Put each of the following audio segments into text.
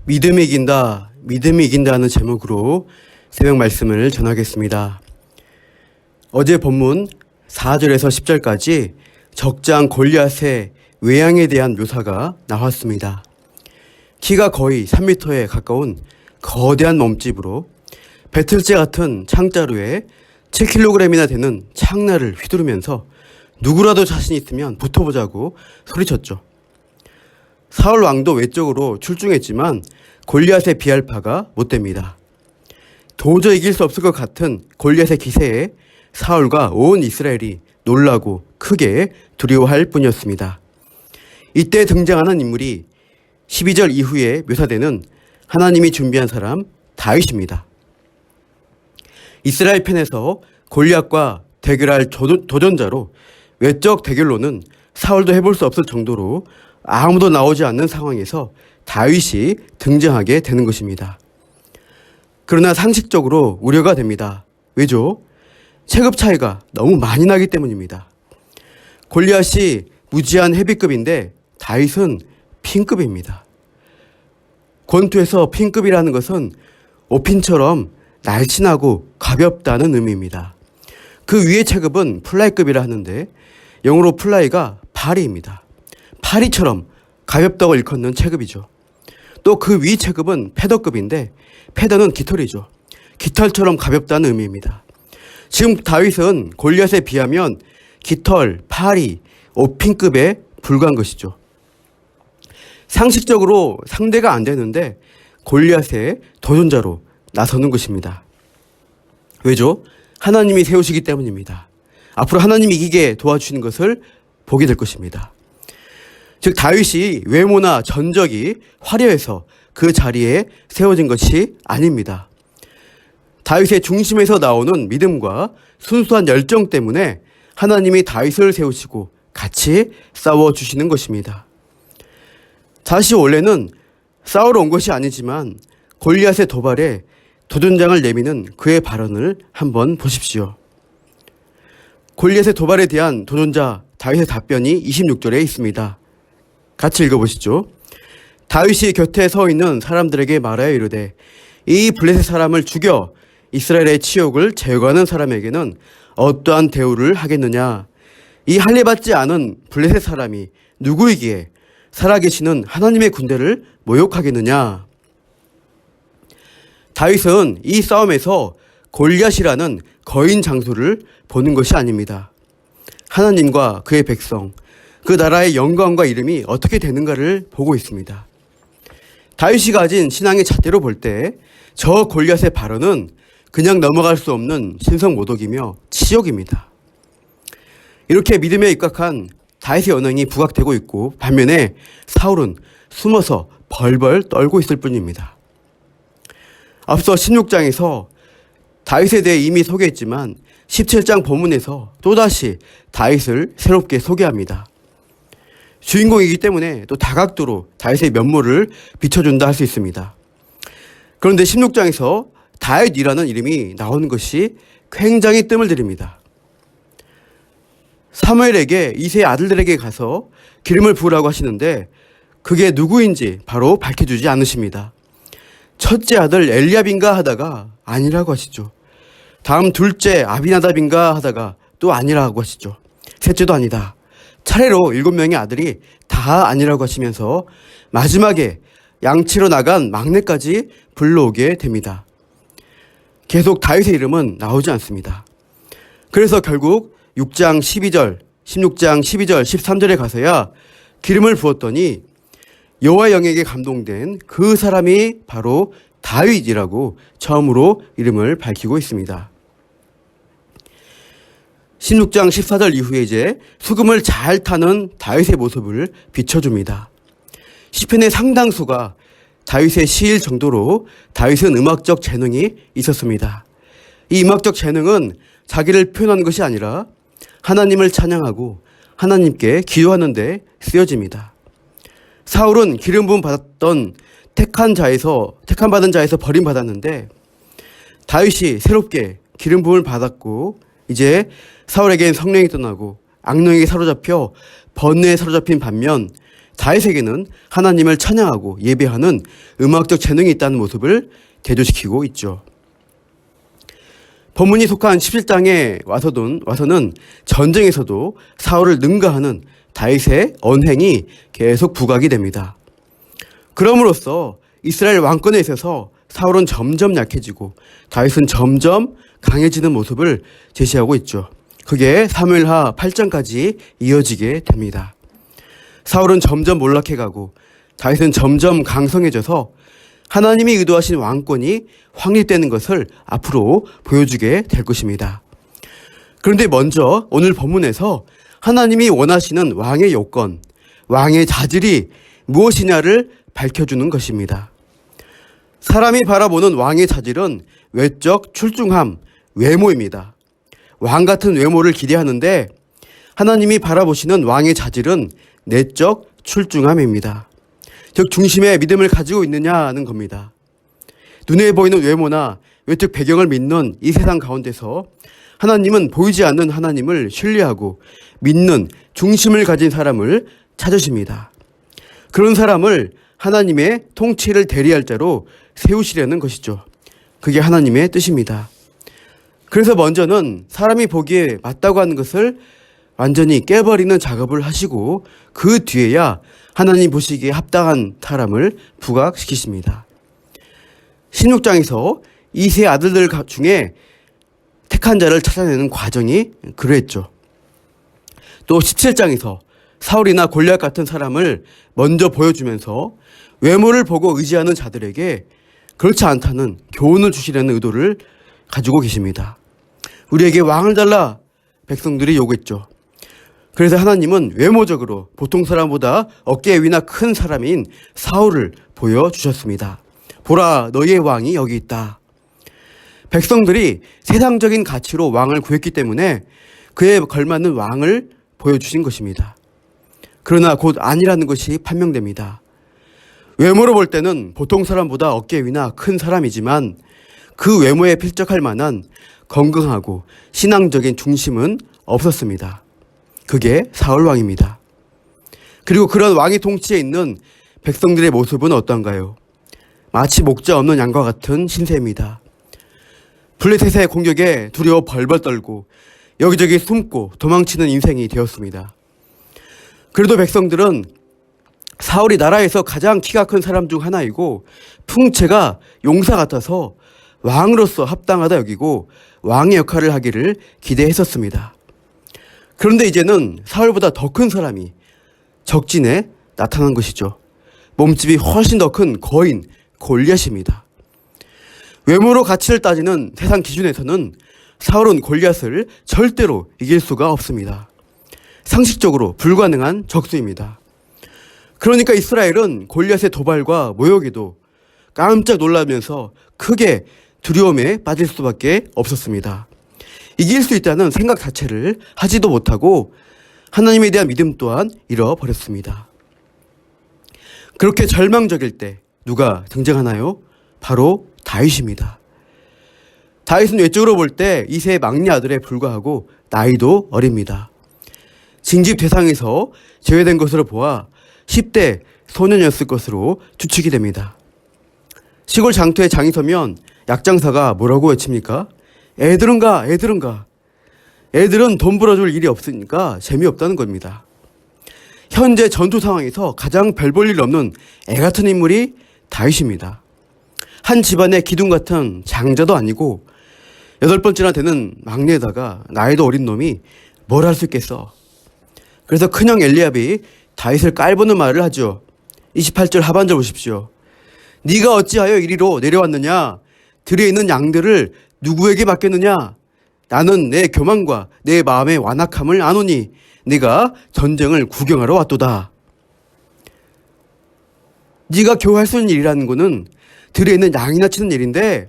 믿음이 이긴다, 믿음이 이긴다는 제목으로 새벽 말씀을 전하겠습니다. 어제 본문 4절에서 10절까지 적장 골리앗의 외양에 대한 묘사가 나왔습니다. 키가 거의 3m에 가까운 거대한 몸집으로 배틀째 같은 창자루에 7kg이나 되는 창날을 휘두르면서 누구라도 자신 있으면 붙어보자고 소리쳤죠. 사울 왕도 외적으로 출중했지만 골리앗의 비할파가 못됩니다. 도저히 이길 수 없을 것 같은 골리앗의 기세에 사울과 온 이스라엘이 놀라고 크게 두려워할 뿐이었습니다. 이때 등장하는 인물이 12절 이후에 묘사되는 하나님이 준비한 사람 다윗입니다. 이스라엘 편에서 골리앗과 대결할 도전자로 외적 대결로는 사울도 해볼 수 없을 정도로 아무도 나오지 않는 상황에서 다윗이 등장하게 되는 것입니다. 그러나 상식적으로 우려가 됩니다. 왜죠? 체급 차이가 너무 많이 나기 때문입니다. 골리앗이 무지한 헤비급인데 다윗은 핑급입니다. 권투에서 핑급이라는 것은 오핀처럼 날씬하고 가볍다는 의미입니다. 그 위의 체급은 플라이급이라 하는데 영어로 플라이가 파리입니다. 파리처럼 가볍다고 일컫는 체급이죠. 또 그 위 체급은 패더급인데 패더는 깃털이죠. 깃털처럼 가볍다는 의미입니다. 지금 다윗은 골리앗에 비하면 깃털, 파리, 오핀급에 불과한 것이죠. 상식적으로 상대가 안 되는데 골리앗의 도전자로 나서는 것입니다. 왜죠? 하나님이 세우시기 때문입니다. 앞으로 하나님이 이기게 도와주시는 것을 보게 될 것입니다. 즉 다윗이 외모나 전적이 화려해서 그 자리에 세워진 것이 아닙니다. 다윗의 중심에서 나오는 믿음과 순수한 열정 때문에 하나님이 다윗을 세우시고 같이 싸워주시는 것입니다. 다시 원래는 싸우러 온 것이 아니지만 골리앗의 도발에 도전장을 내미는 그의 발언을 한번 보십시오. 골리앗의 도발에 대한 도전자 다윗의 답변이 26절에 있습니다. 같이 읽어보시죠. 다윗이 곁에 서 있는 사람들에게 말하여 이르되 이 블레셋 사람을 죽여 이스라엘의 치욕을 제거하는 사람에게는 어떠한 대우를 하겠느냐. 이 할례받지 않은 블레셋 사람이 누구이기에 살아계시는 하나님의 군대를 모욕하겠느냐. 다윗은 이 싸움에서 골리앗이라는 거인 장수를 보는 것이 아닙니다. 하나님과 그의 백성, 그 나라의 영광과 이름이 어떻게 되는가를 보고 있습니다. 다윗이 가진 신앙의 잣대로 볼 때 저 골리앗의 발언은 그냥 넘어갈 수 없는 신성모독이며 치욕입니다. 이렇게 믿음에 입각한 다윗의 언행이 부각되고 있고 반면에 사울은 숨어서 벌벌 떨고 있을 뿐입니다. 앞서 16장에서 다윗에 대해 이미 소개했지만 17장 본문에서 또다시 다윗을 새롭게 소개합니다. 주인공이기 때문에 또 다각도로 다윗의 면모를 비춰준다 할 수 있습니다. 그런데 16장에서 다윗이라는 이름이 나오는 것이 굉장히 뜸을 들입니다. 사무엘에게 이세의 아들들에게 가서 기름을 부으라고 하시는데 그게 누구인지 바로 밝혀주지 않으십니다. 첫째 아들 엘리압인가 하다가 아니라고 하시죠. 다음 둘째 아비나답인가 하다가 또 아니라고 하시죠. 셋째도 아니다. 차례로 7명의 아들이 다 아니라고 하시면서 마지막에 양치로 나간 막내까지 불러오게 됩니다. 계속 다윗의 이름은 나오지 않습니다. 그래서 결국 6장 12절, 16장 12절, 13절에 가서야 기름을 부었더니 여호와의 영에게 감동된 그 사람이 바로 다윗이라고 처음으로 이름을 밝히고 있습니다. 16장 14절 이후에 이제 수금을 잘 타는 다윗의 모습을 비춰줍니다. 시편의 상당수가 다윗의 시일 정도로 다윗은 음악적 재능이 있었습니다. 이 음악적 재능은 자기를 표현하는 것이 아니라 하나님을 찬양하고 하나님께 기도하는 데 쓰여집니다. 사울은 기름 부음 받았던 택한 받은 자에서 버림받았는데 다윗이 새롭게 기름 부음을 받았고 이제 사울에겐 성령이 떠나고 악령에게 사로잡혀 번뇌에 사로잡힌 반면 다윗에게는 하나님을 찬양하고 예배하는 음악적 재능이 있다는 모습을 대조시키고 있죠. 본문이 속한 17장에 와서는 전쟁에서도 사울을 능가하는 다윗의 언행이 계속 부각이 됩니다. 그럼으로써 이스라엘 왕권에 있어서 사울은 점점 약해지고 다윗은 점점 강해지는 모습을 제시하고 있죠. 그게 사무엘하 8장까지 이어지게 됩니다. 사울은 점점 몰락해가고 다윗은 점점 강성해져서 하나님이 의도하신 왕권이 확립되는 것을 앞으로 보여주게 될 것입니다. 그런데 먼저 오늘 본문에서 하나님이 원하시는 왕의 요건, 왕의 자질이 무엇이냐를 밝혀주는 것입니다. 사람이 바라보는 왕의 자질은 외적 출중함, 외모입니다. 왕 같은 외모를 기대하는데 하나님이 바라보시는 왕의 자질은 내적 출중함입니다. 즉 중심의 믿음을 가지고 있느냐는 겁니다. 눈에 보이는 외모나 외적 배경을 믿는 이 세상 가운데서 하나님은 보이지 않는 하나님을 신뢰하고 믿는 중심을 가진 사람을 찾으십니다. 그런 사람을 하나님의 통치를 대리할 자로 세우시려는 것이죠. 그게 하나님의 뜻입니다. 그래서 먼저는 사람이 보기에 맞다고 하는 것을 완전히 깨버리는 작업을 하시고 그 뒤에야 하나님 보시기에 합당한 사람을 부각시키십니다. 16장에서 이세 아들들 중에 택한 자를 찾아내는 과정이 그랬죠. 또 17장에서 사울이나 골리앗 같은 사람을 먼저 보여주면서 외모를 보고 의지하는 자들에게 그렇지 않다는 교훈을 주시려는 의도를 가지고 계십니다. 우리에게 왕을 달라 백성들이 요구했죠. 그래서 하나님은 외모적으로 보통 사람보다 어깨 위나 큰 사람인 사울을 보여주셨습니다. 보라, 너희의 왕이 여기 있다. 백성들이 세상적인 가치로 왕을 구했기 때문에 그에 걸맞는 왕을 보여주신 것입니다. 그러나 곧 아니라는 것이 판명됩니다. 외모로 볼 때는 보통 사람보다 어깨 위나 큰 사람이지만 그 외모에 필적할 만한 건강하고 신앙적인 중심은 없었습니다. 그게 사울 왕입니다. 그리고 그런 왕의 통치에 있는 백성들의 모습은 어떤가요? 마치 목자 없는 양과 같은 신세입니다. 블레셋의 공격에 두려워 벌벌 떨고 여기저기 숨고 도망치는 인생이 되었습니다. 그래도 백성들은 사울이 나라에서 가장 키가 큰 사람 중 하나이고 풍채가 용사 같아서 왕으로서 합당하다 여기고 왕의 역할을 하기를 기대했었습니다. 그런데 이제는 사울보다 더 큰 사람이 적진에 나타난 것이죠. 몸집이 훨씬 더 큰 거인 골리앗입니다. 외모로 가치를 따지는 세상 기준에서는 사울은 골리앗을 절대로 이길 수가 없습니다. 상식적으로 불가능한 적수입니다. 그러니까 이스라엘은 골리앗의 도발과 모욕에도 깜짝 놀라면서 크게 두려움에 빠질 수밖에 없었습니다. 이길 수 있다는 생각 자체를 하지도 못하고 하나님에 대한 믿음 또한 잃어버렸습니다. 그렇게 절망적일 때 누가 등장하나요? 바로 다윗입니다. 다윗은 외적으로 볼 때 이세의 막내 아들에 불과하고 나이도 어립니다. 징집 대상에서 제외된 것으로 보아 10대 소년이었을 것으로 추측이 됩니다. 시골 장터에 장이 서면 약장사가 뭐라고 외칩니까? 애들은 가, 애들은 가. 애들은 돈 벌어줄 일이 없으니까 재미없다는 겁니다. 현재 전투 상황에서 가장 별 볼 일 없는 애 같은 인물이 다윗입니다. 한 집안의 기둥 같은 장자도 아니고 8번째나 되는 막내에다가 나이도 어린 놈이 뭘 할 수 있겠어. 그래서 큰형 엘리압이 다윗을 깔보는 말을 하죠. 28절 하반절 보십시오. 네가 어찌하여 이리로 내려왔느냐? 들에 있는 양들을 누구에게 맡겼느냐? 나는 내 교만과 내 마음의 완악함을 아노니 네가 전쟁을 구경하러 왔도다. 네가 겨우 할 수 있는 일이라는 거는 들에 있는 양이나 치는 일인데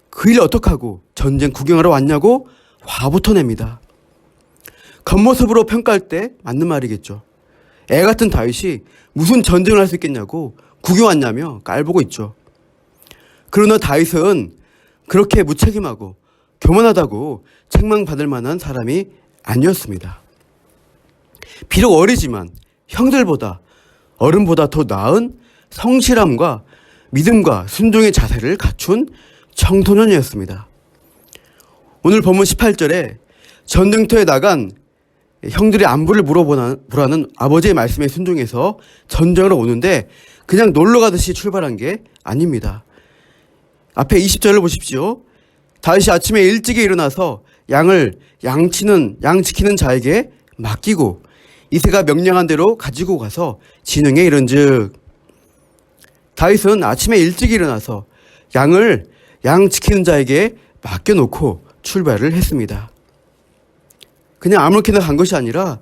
그 일 어떡하고 전쟁 구경하러 왔냐고 화부터 냅니다. 겉모습으로 평가할 때 맞는 말이겠죠. 애 같은 다윗이 무슨 전쟁을 할 수 있겠냐고 구경 왔냐며 깔보고 있죠. 그러나 다윗은 그렇게 무책임하고 교만하다고 책망받을 만한 사람이 아니었습니다. 비록 어리지만 형들보다 어른보다 더 나은 성실함과 믿음과 순종의 자세를 갖춘 청소년이었습니다. 오늘 본문 18절에 전등터에 나간 형들의 안부를 물어보라는 아버지의 말씀에 순종해서 전쟁으로 오는데 그냥 놀러 가듯이 출발한 게 아닙니다. 앞에 20절을 보십시오. 다윗이 아침에 일찍이 일어나서 양을 양 지키는 자에게 맡기고 이새가 명령한 대로 가지고 가서 진흥에 이른즉. 다윗은 아침에 일찍 일어나서 양을 양 지키는 자에게 맡겨놓고 출발을 했습니다. 그냥 아무렇게나 간 것이 아니라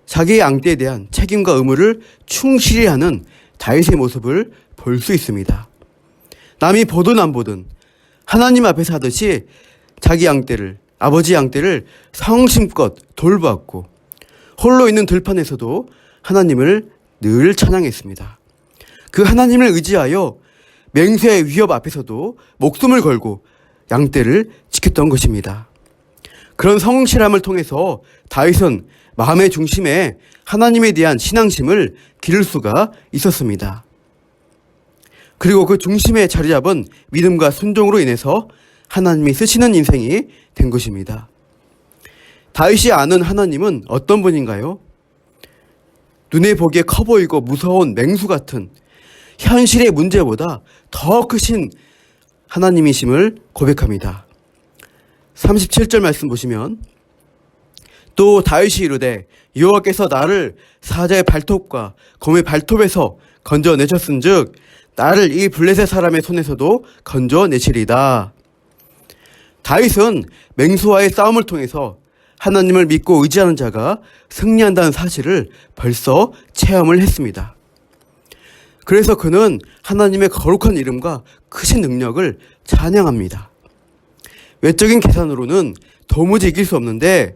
자기의 양떼에 대한 책임과 의무를 충실히 하는 다윗의 모습을 볼 수 있습니다. 남이 보든 안 보든 하나님 앞에서 하듯이 자기 양떼를, 아버지 양떼를 성심껏 돌보았고 홀로 있는 들판에서도 하나님을 늘 찬양했습니다. 그 하나님을 의지하여 맹수의 위협 앞에서도 목숨을 걸고 양떼를 지켰던 것입니다. 그런 성실함을 통해서 다윗은 마음의 중심에 하나님에 대한 신앙심을 기를 수가 있었습니다. 그리고 그 중심에 자리 잡은 믿음과 순종으로 인해서 하나님이 쓰시는 인생이 된 것입니다. 다윗이 아는 하나님은 어떤 분인가요? 눈에 보기에 커 보이고 무서운 맹수 같은 현실의 문제보다 더 크신 하나님이심을 고백합니다. 37절 말씀 보시면 또 다윗이 이르되 여호와께서 나를 사자의 발톱과 곰의 발톱에서 건져내셨은즉 나를 이 블레셋 사람의 손에서도 건져내시리다. 다윗은 맹수와의 싸움을 통해서 하나님을 믿고 의지하는 자가 승리한다는 사실을 벌써 체험을 했습니다. 그래서 그는 하나님의 거룩한 이름과 크신 능력을 찬양합니다. 외적인 계산으로는 도무지 이길 수 없는데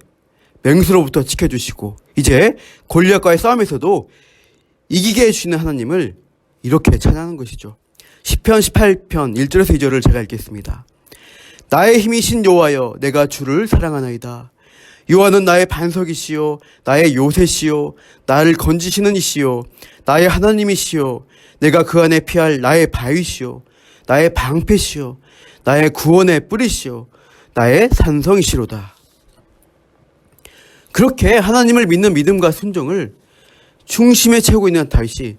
맹수로부터 지켜주시고 이제 골리앗과의 싸움에서도 이기게 해주시는 하나님을 이렇게 찬양하는 것이죠. 시편 18편 1절에서 2절을 제가 읽겠습니다. 나의 힘이신 여호와여 내가 주를 사랑하나이다. 여호와는 나의 반석이시요 나의 요새시요 나를 건지시는 이시요 나의 하나님이시요 내가 그 안에 피할 나의 바위시요 나의 방패시요 나의 구원의 뿌리시요 나의 산성이시로다. 그렇게 하나님을 믿는 믿음과 순종을 중심에 채우고 있는 다윗이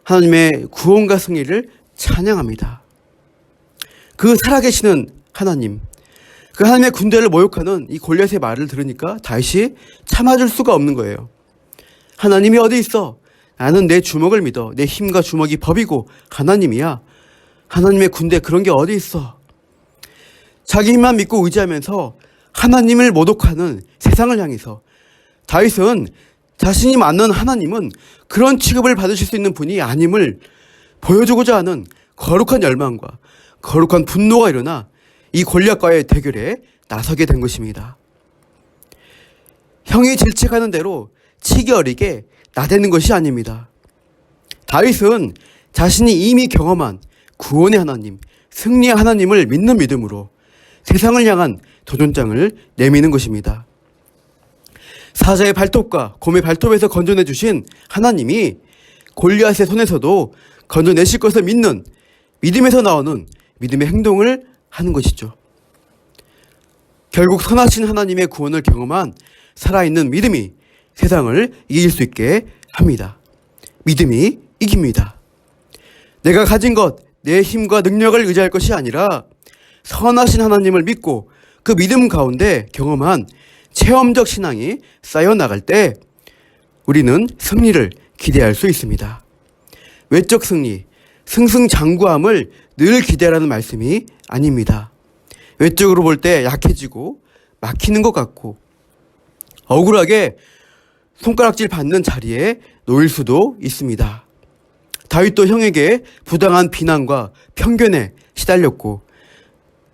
하나님의 구원과 승리를 찬양합니다. 그 살아계시는 하나님, 그 하나님의 군대를 모욕하는 이 골리앗의 말을 들으니까 다윗이 참아줄 수가 없는 거예요. 하나님이 어디 있어? 나는 내 주먹을 믿어. 내 힘과 주먹이 법이고 하나님이야. 하나님의 군대 그런 게 어디 있어? 자기 힘만 믿고 의지하면서 하나님을 모독하는 세상을 향해서 다윗은 자신이 맞는 하나님은 그런 취급을 받으실 수 있는 분이 아님을 보여주고자 하는 거룩한 열망과 거룩한 분노가 일어나 이 골리앗과의 대결에 나서게 된 것입니다. 형이 질책하는 대로 치기 어리게 나대는 것이 아닙니다. 다윗은 자신이 이미 경험한 구원의 하나님, 승리의 하나님을 믿는 믿음으로 세상을 향한 도전장을 내미는 것입니다. 사자의 발톱과 곰의 발톱에서 건져내 주신 하나님이 골리앗의 손에서도 건져내실 것을 믿는 믿음에서 나오는 믿음의 행동을 하는 것이죠. 결국 선하신 하나님의 구원을 경험한 살아있는 믿음이 세상을 이길 수 있게 합니다. 믿음이 이깁니다. 내가 가진 것, 내 힘과 능력을 의지할 것이 아니라 선하신 하나님을 믿고 그 믿음 가운데 경험한 체험적 신앙이 쌓여나갈 때 우리는 승리를 기대할 수 있습니다. 외적 승리, 승승장구함을 늘 기대하라는 말씀이 아닙니다. 외적으로 볼 때 약해지고 막히는 것 같고 억울하게 손가락질 받는 자리에 놓일 수도 있습니다. 다윗도 형에게 부당한 비난과 편견에 시달렸고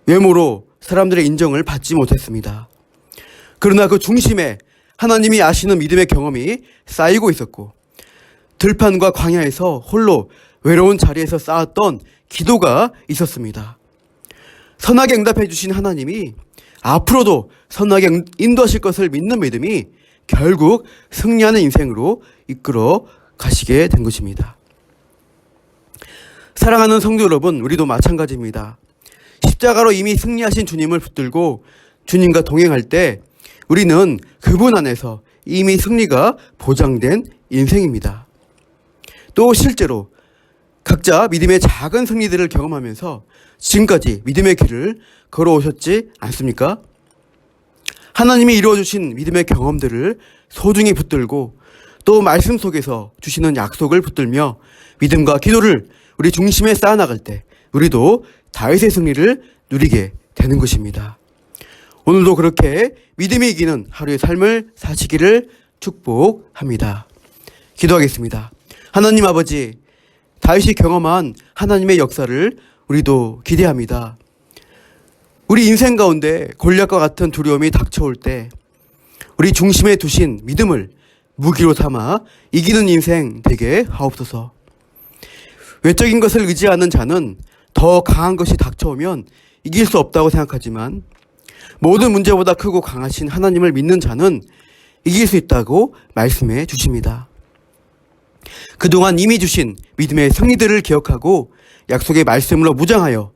외모로 사람들의 인정을 받지 못했습니다. 그러나 그 중심에 하나님이 아시는 믿음의 경험이 쌓이고 있었고 들판과 광야에서 홀로 외로운 자리에서 쌓았던 기도가 있었습니다. 선하게 응답해 주신 하나님이 앞으로도 선하게 인도하실 것을 믿는 믿음이 결국 승리하는 인생으로 이끌어 가시게 된 것입니다. 사랑하는 성도 여러분, 우리도 마찬가지입니다. 십자가로 이미 승리하신 주님을 붙들고 주님과 동행할 때 우리는 그분 안에서 이미 승리가 보장된 인생입니다. 또 실제로 각자 믿음의 작은 승리들을 경험하면서 지금까지 믿음의 길을 걸어오셨지 않습니까? 하나님이 이루어주신 믿음의 경험들을 소중히 붙들고 또 말씀 속에서 주시는 약속을 붙들며 믿음과 기도를 우리 중심에 쌓아나갈 때 우리도 다윗의 승리를 누리게 되는 것입니다. 오늘도 그렇게 믿음이 이기는 하루의 삶을 사시기를 축복합니다. 기도하겠습니다. 하나님 아버지, 다윗이 경험한 하나님의 역사를 우리도 기대합니다. 우리 인생 가운데 골리앗과 같은 두려움이 닥쳐올 때 우리 중심에 두신 믿음을 무기로 삼아 이기는 인생 되게 하옵소서. 외적인 것을 의지하는 자는 더 강한 것이 닥쳐오면 이길 수 없다고 생각하지만 모든 문제보다 크고 강하신 하나님을 믿는 자는 이길 수 있다고 말씀해 주십니다. 그동안 이미 주신 믿음의 승리들을 기억하고 약속의 말씀으로 무장하여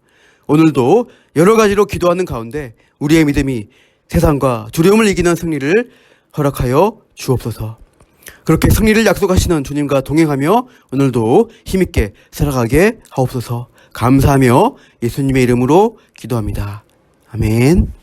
오늘도 여러 가지로 기도하는 가운데 우리의 믿음이 세상과 두려움을 이기는 승리를 허락하여 주옵소서. 그렇게 승리를 약속하시는 주님과 동행하며 오늘도 힘있게 살아가게 하옵소서. 감사하며 예수님의 이름으로 기도합니다. 아멘.